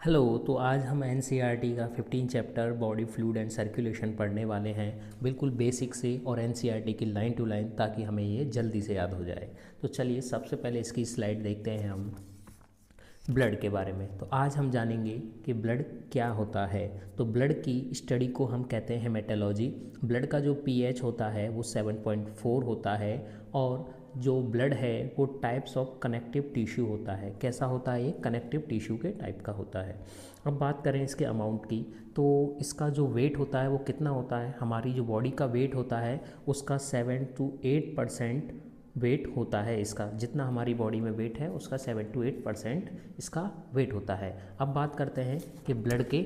Hello. तो आज हम एनसीईआरटी का 15 chapter body fluid and circulation पढ़ने वाले हैं, बिल्कुल बेसिक से और एनसीईआरटी की लाइन टू लाइन, ताकि हमें ये जल्दी से याद हो जाए। तो चलिए सबसे पहले इसकी स्लाइड देखते हैं हम ब्लड के बारे में। तो आज हम जानेंगे कि ब्लड क्या होता है। तो ब्लड की स्टडी को हम कहते हैं हेमेटोलॉजी। ब्लड का जो पीएच होता है वो 7.4 होता है, और जो ब्लड है वो टाइप्स ऑफ कनेक्टिव टिश्यू होता है। कैसा होता है ये? कनेक्टिव टिश्यू के टाइप का होता है। अब बात करें इसके अमाउंट की, तो इसका जो वेट होता है वो कितना होता है? हमारी जो बॉडी का वेट होता है उसका 7 to 8% वेट होता है। इसका जितना हमारी बॉडी में वेट है उसका 7 to 8% इसका वेट होता है। अब बात करते हैं कि ब्लड के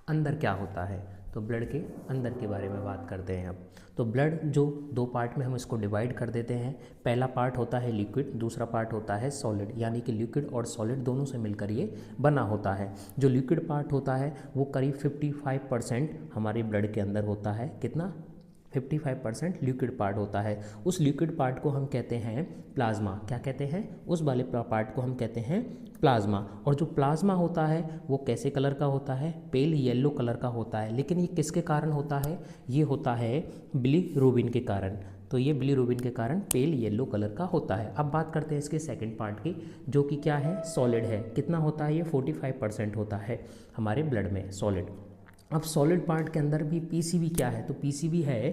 अंदर क्या होता है। तो ब्लड के अंदर के बारे में बात करते हैं अब। तो ब्लड जो दो पार्ट में हम इसको डिवाइड कर देते हैं। पहला पार्ट होता है लिक्विड, दूसरा पार्ट होता है सॉलिड, यानी कि लिक्विड और सॉलिड दोनों से मिलकर ये बना होता है। जो लिक्विड पार्ट होता है वो करीब 55% हमारे ब्लड के अंदर होता है। कितना? 55% लिक्विड पार्ट होता है। उस लिक्विड पार्ट को हम कहते हैं प्लाज्मा। क्या कहते हैं? उस वाले पार्ट को हम कहते हैं प्लाज्मा। और जो प्लाज्मा होता है वो कैसे कलर का होता है? पेल येलो कलर का होता है। लेकिन ये किसके कारण होता है? ये होता है बिलीरुबिन के कारण। तो ये बिलीरुबिन के कारण पेल येलो कलर का होता है। अब बात करते हैं इसके सेकंड पार्ट की, जो कि क्या है? सॉलिड है। कितना होता है ये? 45% होता है हमारे ब्लड में सॉलिड। अब सॉलिड पार्ट के अंदर भी पीसीबी क्या है? तो पीसीबी है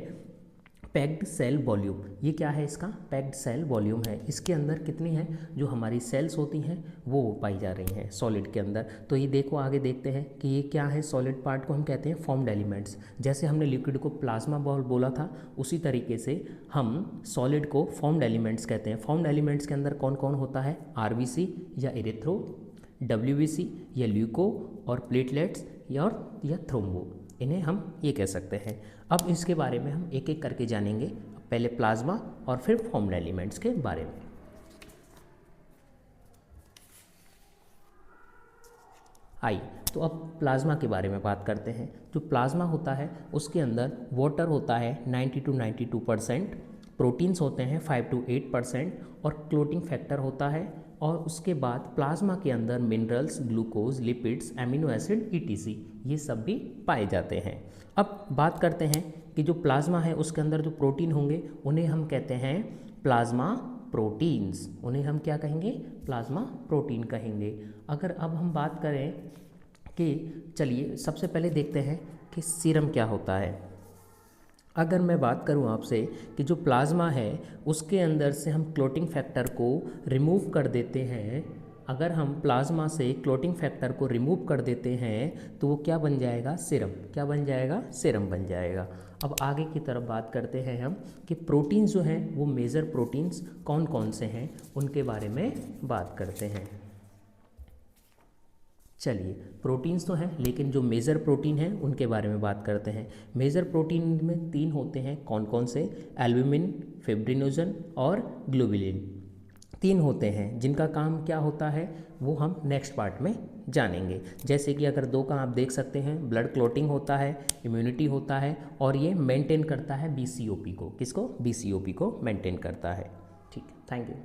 पैक्ड सेल वॉल्यूम। ये क्या है? इसका पैक्ड सेल वॉल्यूम है। इसके अंदर कितनी है जो हमारी सेल्स होती हैं वो पाई जा रही हैं सॉलिड के अंदर। तो ये देखो, आगे देखते हैं कि ये क्या है। सॉलिड पार्ट को हम कहते हैं फॉर्म्ड एलिमेंट्स। जैसे हमने लिक्विड को प्लाज्मा बॉल बोला था, उसी तरीके से हम सॉलिड को फॉर्म्ड एलिमेंट्स कहते हैं। फॉर्म्ड एलिमेंट्स के अंदर कौन कौन होता है? आरबीसी या इरेथ्रो, डब्ल्यूबीसी या ल्यूको, और प्लेटलेट्स या थ्रोम्बो, इन्हें हम ये कह सकते हैं। अब इसके बारे में हम एक एक करके जानेंगे। पहले प्लाज्मा और फिर फॉर्म्ड एलिमेंट्स के बारे में। आई तो अब प्लाज्मा के बारे में बात करते हैं। जो प्लाज्मा होता है उसके अंदर वाटर होता है 90 to 92%, प्रोटीन्स होते हैं 5 to 8%, और क्लोटिंग फैक्टर होता है। और उसके बाद प्लाज्मा के अंदर minerals, glucose, lipids, amino acid, etc, ये सब भी पाए जाते हैं। अब बात करते हैं कि जो प्लाज्मा है उसके अंदर जो प्रोटीन होंगे उन्हें हम कहते हैं प्लाज्मा प्रोटीन्स। उन्हें हम क्या कहेंगे? प्लाज्मा प्रोटीन कहेंगे। अगर अब हम बात करें कि चलिए सबसे पहले देखते हैं कि सीरम क्या होता है। अगर मैं बात करूं आपसे कि जो प्लाज्मा है उसके अंदर से हम क्लोटिंग फैक्टर को रिमूव कर देते हैं, अगर हम प्लाज्मा से क्लोटिंग फैक्टर को रिमूव कर देते हैं तो वो क्या बन जाएगा? सीरम। क्या बन जाएगा? सीरम बन जाएगा। अब आगे की तरफ बात करते हैं हम कि प्रोटीन्स जो हैं वो मेजर प्रोटीन्स कौन कौन से हैं, उनके बारे में बात करते हैं। चलिए, प्रोटीन्स तो हैं लेकिन जो मेजर प्रोटीन हैं उनके बारे में बात करते हैं। मेजर प्रोटीन में 3 होते हैं। कौन कौन से? एल्ब्यूमिन, फिब्रिनोजन और ग्लोबुलिन। 3 होते हैं जिनका काम क्या होता है वो हम नेक्स्ट पार्ट में जानेंगे। जैसे कि अगर 2 का आप देख सकते हैं, ब्लड क्लोटिंग होता है, इम्यूनिटी होता है, और ये मेंटेन करता है बीसीओपी को। किसको? बीसीओपी को मेंटेन करता है। ठीक है, थैंक यू।